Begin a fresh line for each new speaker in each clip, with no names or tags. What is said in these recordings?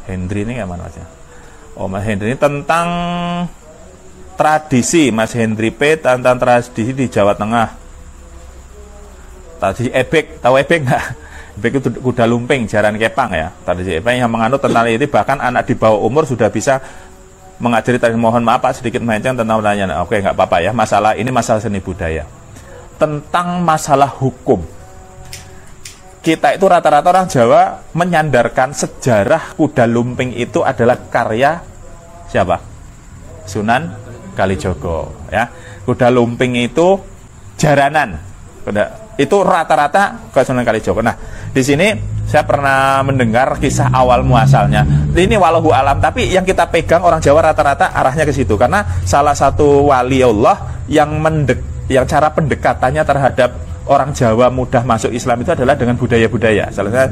Hendri ini gimana Mas? Oh, Mas Hendri ini tentang tradisi, Mas Hendri P tentang tradisi di Jawa Tengah. Tradisi ebek, tahu ebek nggak? Ebek itu kuda lumping, jaran kepang ya. Tradisi ebek yang menganut tentang ini, bahkan anak di bawah umur sudah bisa mengajari tadi. Mohon maaf Pak, sedikit melenceng tentang pertanyaan. Oke, nggak apa-apa ya. Masalah ini masalah seni budaya. Tentang masalah hukum. Kita itu rata-rata orang Jawa menyandarkan sejarah kuda lumping itu adalah karya siapa? Sunan Kalijogo ya. Kuda lumping itu jaranan. Itu rata-rata ke Sunan Kalijogo. Nah, di sini saya pernah mendengar kisah awal muasalnya. Ini walau alam, tapi yang kita pegang orang Jawa rata-rata arahnya ke situ karena salah satu wali Allah yang cara pendekatannya terhadap orang Jawa mudah masuk Islam itu adalah dengan budaya-budaya. Salahnya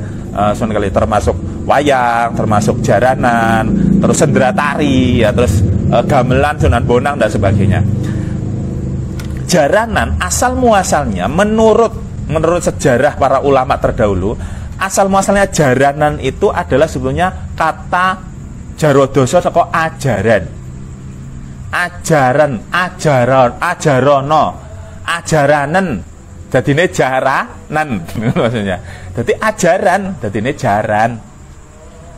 Sunan Kalijogo termasuk wayang, termasuk jaranan, terus sendera tari, ya, terus gamelan, Sunan Bonang dan sebagainya. Jaranan asal muasalnya menurut sejarah para ulama terdahulu, asal muasalnya jaranan itu adalah sebetulnya kata jarodoso saka ajaran. Ajarono, ajaranen. Dadine jaranan maksudnya. Dadi ajaran, dadine jaran.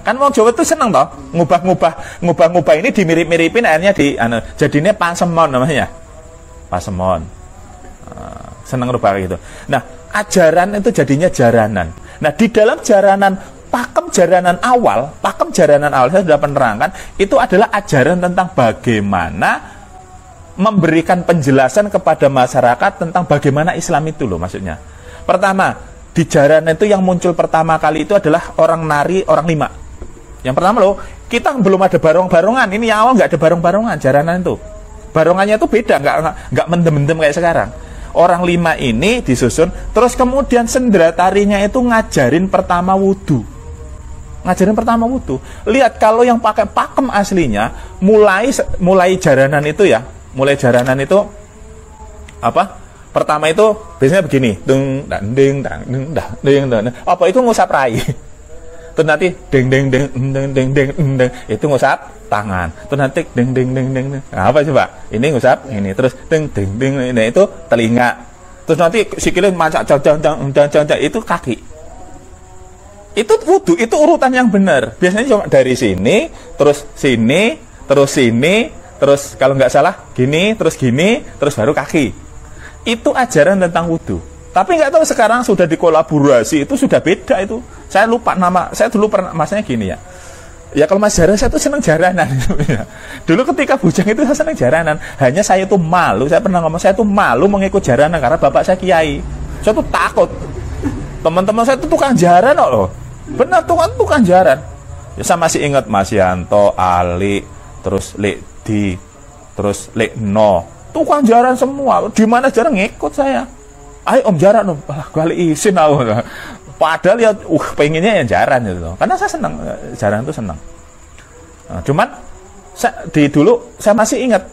Kan wong Jawa itu seneng toh, ngubah-ngubah ini dimirip-miripin akhirnya jadinya pasemon namanya. Pasemon. Seneng rubah gitu. Nah, ajaran itu jadinya jaranan. Nah, di dalam jaranan pakem jaranan awal saya sudah penerangkan, itu adalah ajaran tentang bagaimana memberikan penjelasan kepada masyarakat tentang bagaimana Islam itu loh maksudnya. Pertama, di jaranan itu yang muncul pertama kali itu adalah orang nari, orang lima. Yang pertama loh, kita belum ada barong-barongan. Ini yang awal nggak ada barong-barongan jaranan itu. Barongannya itu beda, nggak mendem-mendem kayak sekarang. Orang lima ini disusun, terus kemudian sendera tarinya itu ngajarin pertama wudhu. Lihat kalau yang pakai pakem aslinya, mulai jaranan itu ya, apa? Pertama itu biasanya begini, apa itu ngusap rai. Terus nanti deng itu ngusap tangan. Terus nanti deng. Nah, apa coba? Ini ngusap ini, terus deng ini itu telinga. Terus nanti sikilnya macak jang itu kaki. Itu wudu, itu urutan yang benar. Biasanya cuma dari sini, terus kalau nggak salah gini, terus baru kaki. Itu ajaran tentang wudu. Tapi nggak tahu sekarang sudah dikolaborasi, itu sudah beda itu. Saya lupa nama, saya dulu pernah, masanya gini ya. Ya kalau Mas Jaran, saya tuh senang jaranan. Dulu ketika bujang itu saya senang jaranan. Hanya saya tuh malu, saya pernah ngomong, saya tuh malu mengikut jaranan karena bapak saya kiai. Saya tuh takut. Teman-teman saya tuh tukang jaran loh. Benar, tukang jaran. Ya saya masih ingat Mas Yanto, Ali, terus Lekdi, terus Lekno. Tukang jaran semua. Di mana jarang ngikut saya. Ayo om jaran om, gue izin aku. Padahal ya, pengennya yang jaran gitu. Karena saya senang, jaran itu senang. Nah, cuman dulu saya masih ingat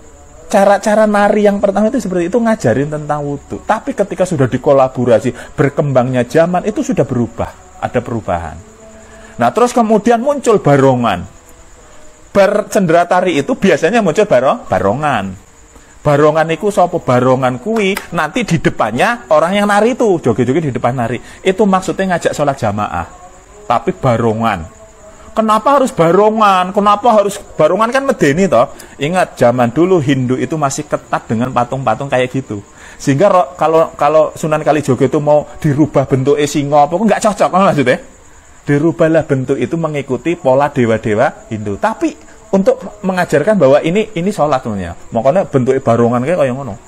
cara-cara nari yang pertama itu seperti itu, ngajarin tentang wudhu. Tapi ketika sudah dikolaborasi, berkembangnya zaman itu sudah berubah, ada perubahan. Nah terus kemudian muncul barongan. Bersendera tari itu biasanya muncul barongan. Barongan itu sopo barongan kui, nanti di depannya orang yang nari itu joget-joget di depan nari. Itu maksudnya ngajak sholat jamaah. Tapi barongan. Kenapa harus barongan? Kan medeni toh? Ingat zaman dulu Hindu itu masih ketat dengan patung-patung kayak gitu. Sehingga kalau Sunan Kalijogo itu mau dirubah bentuk singa apa nggak cocok kan maksudnya? Dirubahlah bentuk itu mengikuti pola dewa-dewa Hindu. Tapi untuk mengajarkan bahwa ini sholat sebenarnya. Makanya bentuk barongan kayak ngono.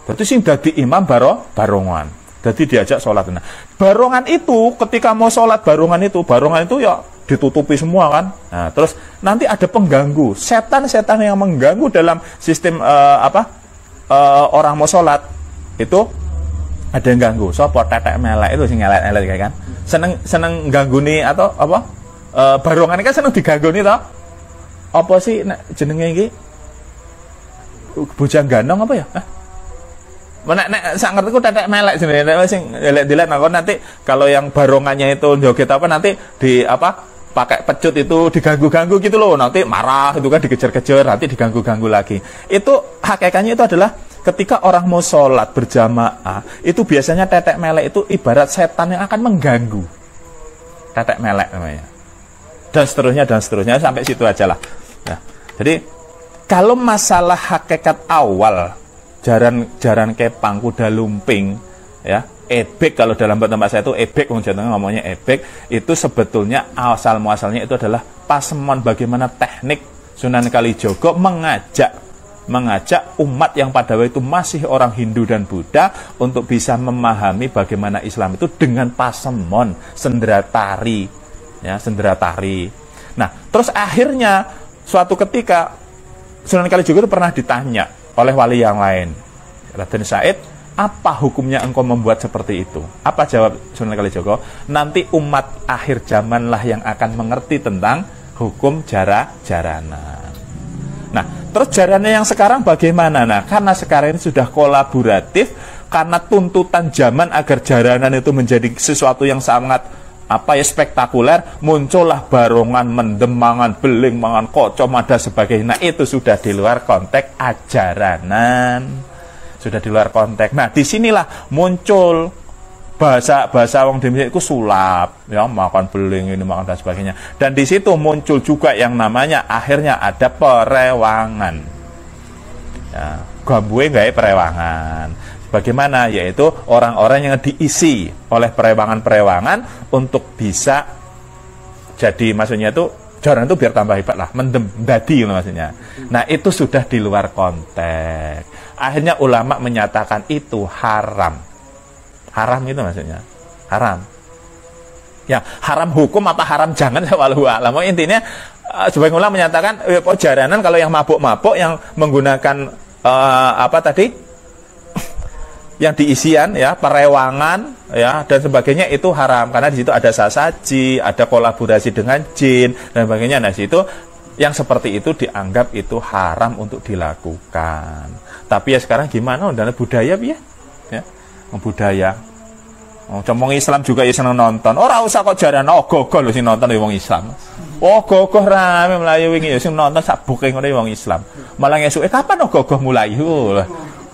Berarti sing dadi imam barongan. Jadi diajak sholat. Nah, barongan itu ketika mau sholat barongan itu ya ditutupi semua kan. Nah, terus nanti ada pengganggu, setan-setan yang mengganggu dalam sistem orang mau sholat itu ada yang ganggu. Sopo tetek melek itu sing elek-elek kayak kan. Seneng ganggu nih atau apa? Barongan kan seneng diganggu nih toh. Apa sih jenenge iki? Bujang ganong apa ya? Nek sak ngertiku tetek melek jenenge sing elek-elek nanti kalau yang barongannya itu joget apa nanti pakai pecut itu diganggu-ganggu gitu loh, nanti marah itu kan, dikejar-kejar, nanti diganggu-ganggu lagi. Itu hakikatnya itu adalah ketika orang mau sholat berjamaah, itu biasanya tetek melek itu ibarat setan yang akan mengganggu. Tetek melek namanya. Dan seterusnya sampai situ aja lah. Nah, jadi kalau masalah hakikat awal jaran kepang, kuda lumping, ya, ebek, kalau dalam tempat saya itu ebek, orang Jawa Tengah ngomongnya ebek, itu sebetulnya asal muasalnya itu adalah pasemon bagaimana teknik Sunan Kalijogo mengajak umat yang pada waktu itu masih orang Hindu dan Buddha untuk bisa memahami bagaimana Islam itu dengan pasemon, sendera tari, ya, sendera tari. Nah, terus akhirnya suatu ketika Sunan Kalijogo itu pernah ditanya oleh wali yang lain, Raden Said, apa hukumnya engkau membuat seperti itu? Apa jawab Sunan Kalijogo? Nanti umat akhir zamanlah yang akan mengerti tentang hukum jaranan. Nah, terus jaranan yang sekarang bagaimana? Nah, karena sekarang ini sudah kolaboratif, karena tuntutan zaman agar jaranan itu menjadi sesuatu yang sangat spektakuler, muncullah barongan, mendem, mangan beling, mangan kocom, ada sebagainya. Nah, itu sudah di luar konteks ajaranan. Sudah di luar konteks. Nah, disinilah muncul bahasa wong Indonesia itu sulap, ya, makan beling ini, makan dan sebagainya. Dan di situ muncul juga yang namanya akhirnya ada perewangan. Ya, gambue gawe perewangan. Bagaimana? Yaitu orang-orang yang diisi oleh perewangan-perewangan untuk bisa jadi, maksudnya itu jaran itu biar tambah hebat lah, mendem, dadi maksudnya. Nah, itu sudah di luar konteks. Akhirnya ulama menyatakan itu haram. Haram itu maksudnya haram. Ya, haram hukum apa haram jangan, walau alam. Intinya sebagian ulama menyatakan jaranan kalau yang mabuk-mabuk yang menggunakan yang diisian, ya, perewangan, ya, dan sebagainya itu haram karena di situ ada sasaji, ada kolaborasi dengan jin dan sebagainya. Nah, situ yang seperti itu dianggap itu haram untuk dilakukan. Tapi ya sekarang gimana? Udah budaya ya, budaya. Comong Islam juga ya seneng nonton. Ora usah kok jaran ogoh-ogoh lho sing nonton wong Islam. Ogoh-ogoh rame mlayu wingi ya sing nonton sak buke ngene wong Islam. Malah ngesuke kapan ogoh-ogoh mulai?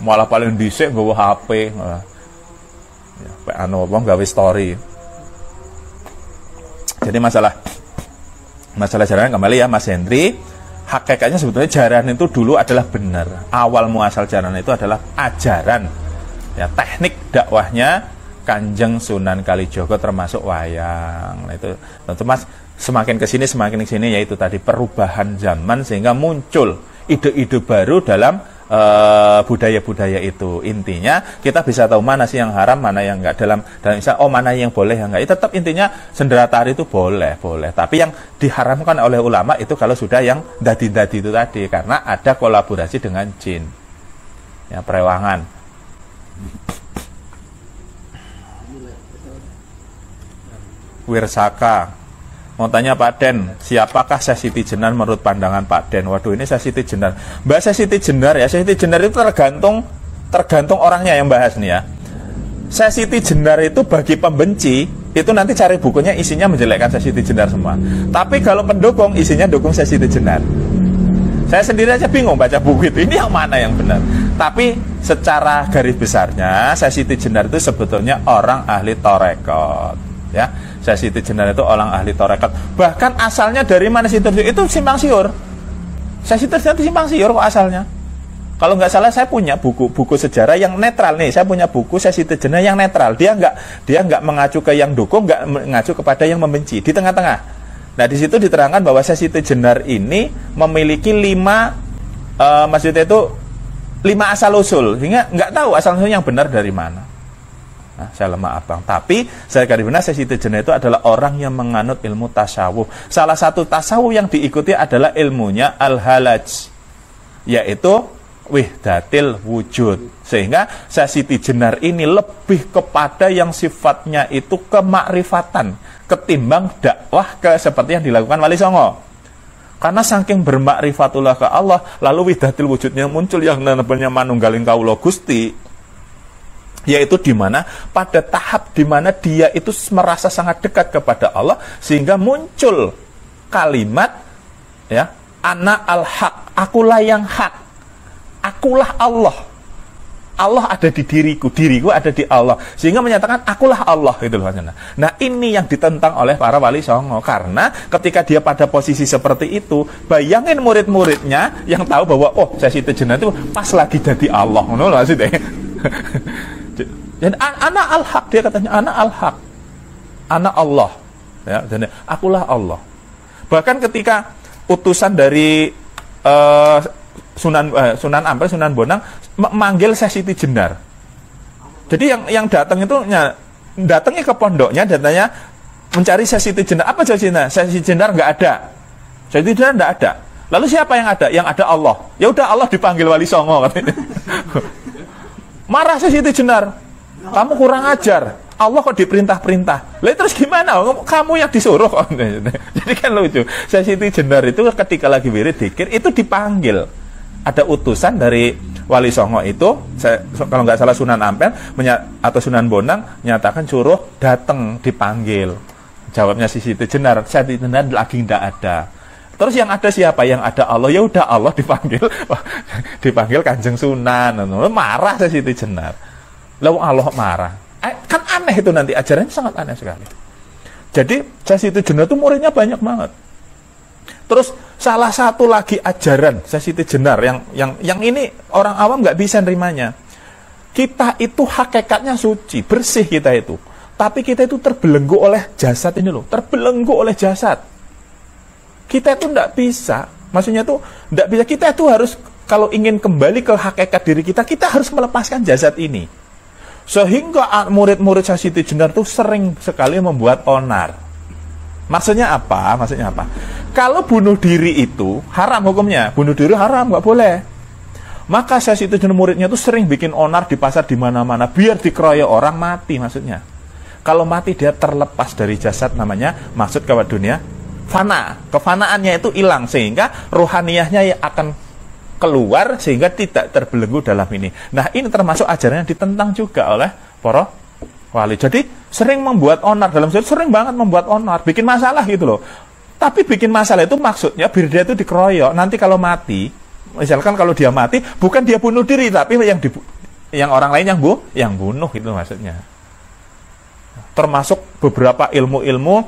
Malah paling dhisik nggawa HP. Ya, wong gawe story. Jadi masalah jaranan kembali ya Mas Hendri, hakikatnya sebetulnya jaranan itu dulu adalah benar. Awal muasal jaranan itu adalah ajaran, ya, teknik dakwahnya Kanjeng Sunan Kalijogo termasuk wayang. Nah, itu tentu Mas semakin ke sini yaitu tadi perubahan zaman sehingga muncul ide-ide baru dalam budaya-budaya itu. Intinya kita bisa tahu mana sih yang haram, mana yang enggak, dalam misalnya mana yang boleh, yang enggak. Tetap intinya sendera tari itu boleh. Tapi yang diharamkan oleh ulama itu kalau sudah yang dadi-dadi itu tadi, karena ada kolaborasi dengan jin. Ya, perewangan. Wirsaka mau tanya Pak Den, siapakah Syekh Siti Jenar menurut pandangan Pak Den? Waduh, ini Syekh Siti Jenar. Mbak Syekh Siti Jenar ya, Syekh Siti Jenar itu tergantung orangnya yang bahas nih ya. Syekh Siti Jenar itu bagi pembenci, itu nanti cari bukunya isinya menjelekkan Syekh Siti Jenar semua. Tapi kalau pendukung, isinya dukung Syekh Siti Jenar. Saya sendiri aja bingung baca buku itu, ini yang mana yang benar. Tapi secara garis besarnya, Syekh Siti Jenar itu sebetulnya orang ahli tarekat, ya. Syekh Siti Jenar itu orang ahli tarekat. Bahkan asalnya dari mana sih itu simpang siur. Syekh Siti Jenar itu simpang siur kok asalnya. Kalau nggak salah saya punya buku sejarah yang netral nih. Saya punya buku Syekh Siti Jenar yang netral. Dia nggak mengacu ke yang dukung, nggak mengacu kepada yang membenci. Di tengah-tengah. Nah, di situ diterangkan bahwa Syekh Siti Jenar ini memiliki 5 asal usul. Sehingga nggak tahu asal usul yang benar dari mana. Nah, saya lemah abang. Tapi saya kali benar Syekh Siti Jenar itu adalah orang yang menganut ilmu tasawuf. Salah satu tasawuf yang diikuti adalah ilmunya al-halaj, yaitu wihdatil wujud. Sehingga Syekh Siti Jenar ini lebih kepada yang sifatnya itu kemakrifatan ketimbang dakwah seperti yang dilakukan Wali Songo. Karena saking bermakrifatullah ke Allah, lalu wihdatil wujudnya muncul yang namanya manunggaling kawula Gusti, yaitu dimana pada tahap dimana dia itu merasa sangat dekat kepada Allah, sehingga muncul kalimat ya, ana al-haq, akulah yang hak, akulah Allah. Allah ada di diriku ada di Allah, sehingga menyatakan akulah Allah gitu loh. Nah, ini yang ditentang oleh para wali songo, karena ketika dia pada posisi seperti itu, bayangin murid-muridnya yang tahu bahwa oh, Syekh Siti Jenar itu pas lagi jadi Allah, ngono lho maksudnya. Dan ana al-haq, dia katanya ana al-haq, ana Allah ya, dan akulah Allah. Bahkan ketika utusan dari Sunan Ampel, Sunan Bonang manggil Syekh Siti Jenar. Jadi yang datang itu datangnya ke pondoknya, datanya mencari Syekh Siti Jenar. Apa jawabnya? Syekh Siti Jenar nggak ada. Syekh Siti Jenar nggak ada. Lalu siapa yang ada? Yang ada Allah. Ya udah, Allah dipanggil Wali Songo katanya. Marah Syekh Siti Jenar. Kamu kurang ajar. Allah kok diperintah-perintah. Lalu terus gimana? Kamu yang disuruh kok. Jadi kan lucu. Syekh Siti Jenar itu ketika lagi wirid dzikir itu dipanggil. Ada utusan dari Wali Songo itu, kalau nggak salah Sunan Ampel atau Sunan Bonang nyatakan suruh datang, dipanggil. Jawabnya Syekh Siti Jenar, Syekh Siti Jenar lagi nggak ada. Terus yang ada siapa? Yang ada Allah. Ya udah, Allah dipanggil, dipanggil Kanjeng Sunan. Marah Syekh Siti Jenar. Lalu Allah marah. Kan aneh itu, nanti ajarannya sangat aneh sekali. Jadi Syekh Siti Jenar itu muridnya banyak banget. Terus salah satu lagi ajaran Syekh Siti Jenar yang ini orang awam nggak bisa nerimanya. Kita itu hakikatnya suci, bersih kita itu. Tapi kita itu terbelenggu oleh jasad ini loh, terbelenggu oleh jasad. Kita itu nggak bisa, maksudnya tuh nggak bisa. Kita itu harus, kalau ingin kembali ke hakikat diri kita harus melepaskan jasad ini. Sehingga murid-murid Syekh Siti Jenar itu sering sekali membuat onar. Maksudnya apa? Kalau bunuh diri itu haram hukumnya, bunuh diri haram, nggak boleh. Maka Syekh Siti Jenar muridnya itu sering bikin onar di pasar di mana-mana biar dikeroyok orang mati, maksudnya. Kalau mati dia terlepas dari jasad, namanya maksud ke dunia fana. Kefanaannya itu hilang, sehingga rohaniyahnya akan keluar, sehingga tidak terbelenggu dalam ini. Nah, ini termasuk ajaran yang ditentang juga oleh para wali. Jadi sering membuat onar, dalam sering banget membuat onar, bikin masalah gitu loh. Tapi bikin masalah itu maksudnya biar dia itu dikeroyok. Nanti kalau mati, misalkan kalau dia mati, bukan dia bunuh diri, tapi yang orang lain yang bunuh, itu maksudnya. Termasuk beberapa ilmu-ilmu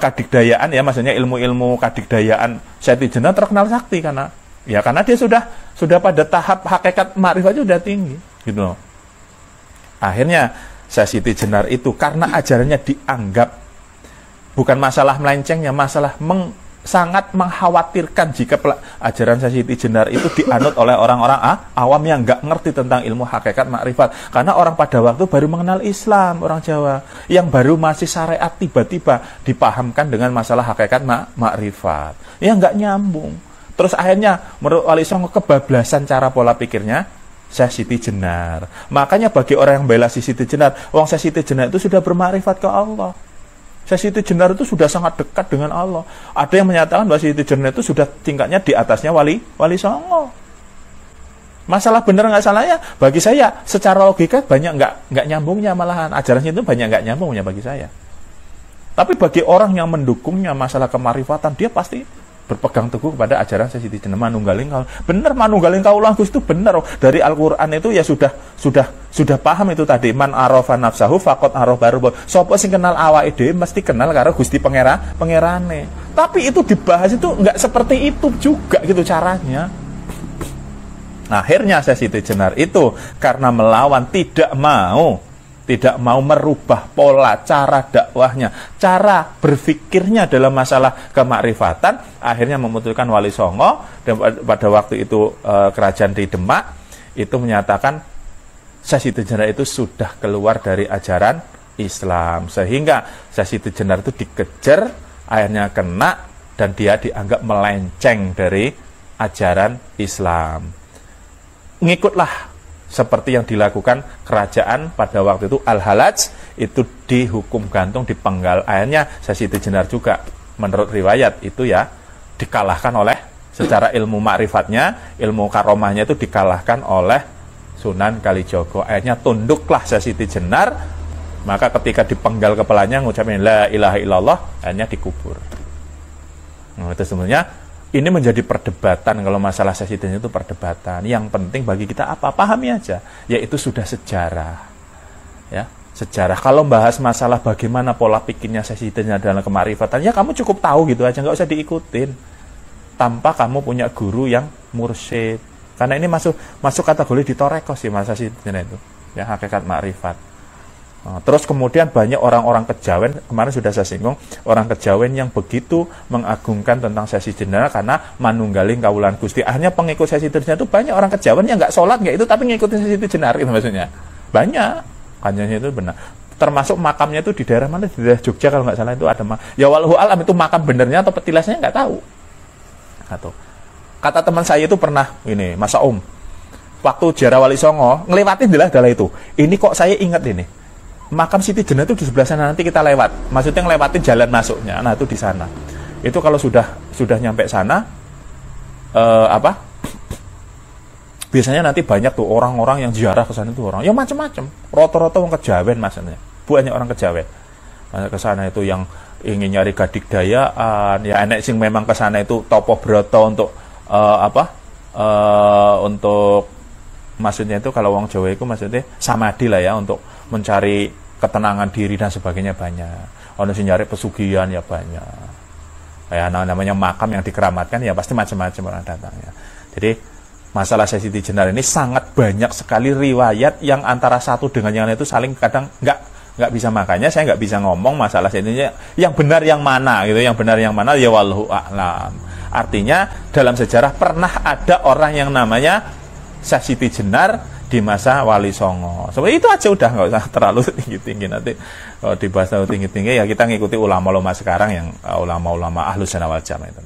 kadigdayaan ya, maksudnya ilmu-ilmu kadigdayaan Syekh Siti Jenar terkenal sakti karena dia sudah pada tahap hakikat ma'rifatnya sudah tinggi gitu loh. Akhirnya Syekh Siti Jenar itu karena ajarannya dianggap bukan masalah melencengnya, masalah sangat mengkhawatirkan jika ajaran Syekh Siti Jenar itu dianut oleh orang-orang awam yang nggak ngerti tentang ilmu hakikat makrifat. Karena orang pada waktu baru mengenal Islam, orang Jawa yang baru masih syariat, tiba-tiba dipahamkan dengan masalah hakikat makrifat. Ya nggak nyambung. Terus akhirnya menurut Wali Songo kebablasan cara pola pikirnya Syekh Siti Jenar. Makanya bagi orang yang bela Syekh Siti Jenar, Syekh Siti Jenar itu sudah bermakrifat ke Allah. Syekh Siti Jenar itu sudah sangat dekat dengan Allah. Ada yang menyatakan bahwa Syekh Siti Jenar itu sudah tingkatnya di atasnya Wali Songo. Masalah benar nggak salahnya, bagi saya secara logika banyak nggak nyambungnya, malahan ajarannya itu banyak nggak nyambungnya bagi saya. Tapi bagi orang yang mendukungnya masalah kemarifatan, dia pasti berpegang teguh kepada ajaran Syekh Siti Jenar manunggaling kaul. Benar, manunggaling kaulah Gus itu benar. Dari Al-Qur'an itu ya sudah paham itu tadi, man arafa nafsahu faqad arafa rabbahu. Sapa sing kenal awake dhewe mesti kenal karo Gusti pangerane. Tapi itu dibahas itu enggak seperti itu juga gitu caranya. Akhirnya Syekh Siti Jenar itu karena melawan, tidak mau merubah pola cara dakwahnya, cara berfikirnya dalam masalah kemakrifatan, akhirnya memutuskan Wali Songo. Dan pada waktu itu kerajaan di Demak itu menyatakan Syekh Siti Jenar itu sudah keluar dari ajaran Islam, sehingga Syekh Siti Jenar itu dikejar, akhirnya kena, dan dia dianggap melenceng dari ajaran Islam. Ngikutlah seperti yang dilakukan kerajaan pada waktu itu, Al-Halaj itu dihukum gantung, dipenggal. Akhirnya Syekh Siti Jenar juga menurut riwayat itu ya dikalahkan oleh, secara ilmu makrifatnya, ilmu karomahnya itu dikalahkan oleh Sunan Kalijogo. Akhirnya tunduklah Syekh Siti Jenar. Maka ketika dipenggal kepalanya ngucapin la ilaha illallah, akhirnya dikubur. Nah, itu sebenarnya ini menjadi perdebatan. Kalau masalah sesi jenazah itu perdebatan. Yang penting bagi kita apa? Pahami aja, yaitu sudah sejarah. Ya, sejarah. Kalau bahas masalah bagaimana pola pikirnya sesi jenazah dalam kemarifatan, ya kamu cukup tahu gitu aja, nggak usah diikutin. Tanpa kamu punya guru yang mursyid. Karena ini masuk kategori ditoreko sih masa sesi jenazah itu. Ya, hakikat makrifat. Terus kemudian banyak orang-orang kejawen, kemarin sudah saya singgung, orang kejawen yang begitu mengagungkan tentang sesi jenazah karena manunggaling kawulan Gusti. Akhirnya pengikut sesi jenazah itu banyak orang kejawen yang nggak sholat nggak itu, tapi ngikutin sesi jenazah itu maksudnya. Banyak, kanjanya itu benar. Termasuk makamnya itu di daerah mana? Di daerah Jogja kalau nggak salah itu ada. Ya wallahu alam itu makam benernya atau petilasnya nggak tahu. Atau kata teman saya itu pernah ini, Masa waktu Jara Wali Songo ngelewatin adalah itu. Ini kok saya ingat ini. Makam Siti Jenazah itu di sebelah sana, nanti kita lewat. Maksudnya ngelewatin jalan masuknya. Nah, itu di sana. Itu kalau sudah nyampe sana biasanya nanti banyak tuh orang-orang yang ziarah ke sana itu orang. Ya macam-macam. Rata-rata orang kejawen maksudnya. Banyak orang kejawen. Ke sana itu yang ingin nyari gadigdayaan, ya enek sing memang ke sana itu topo broto untuk untuk maksudnya itu kalau wong Jawa itu maksudnya samadhi lah ya, untuk mencari ketenangan diri dan sebagainya banyak. Ono sing nyari pesugihan ya banyak. Ya namanya makam yang dikeramatkan ya pasti macam-macam orang datangnya. Jadi masalah sesi jenazah ini sangat banyak sekali riwayat yang antara satu dengan yang lain itu saling kadang nggak bisa, makanya saya nggak bisa ngomong masalah sesinya yang benar yang mana gitu, yang benar yang mana ya wallahu a'lam. Artinya dalam sejarah pernah ada orang yang namanya Siti Jenar di masa Wali Songo. Seperti itu aja udah, nggak usah terlalu tinggi-tinggi. Nanti kalau dibahas terlalu tinggi-tinggi ya kita ngikuti ulama-ulama sekarang yang ulama-ulama Ahlus Sunnah wal Jamaah itu.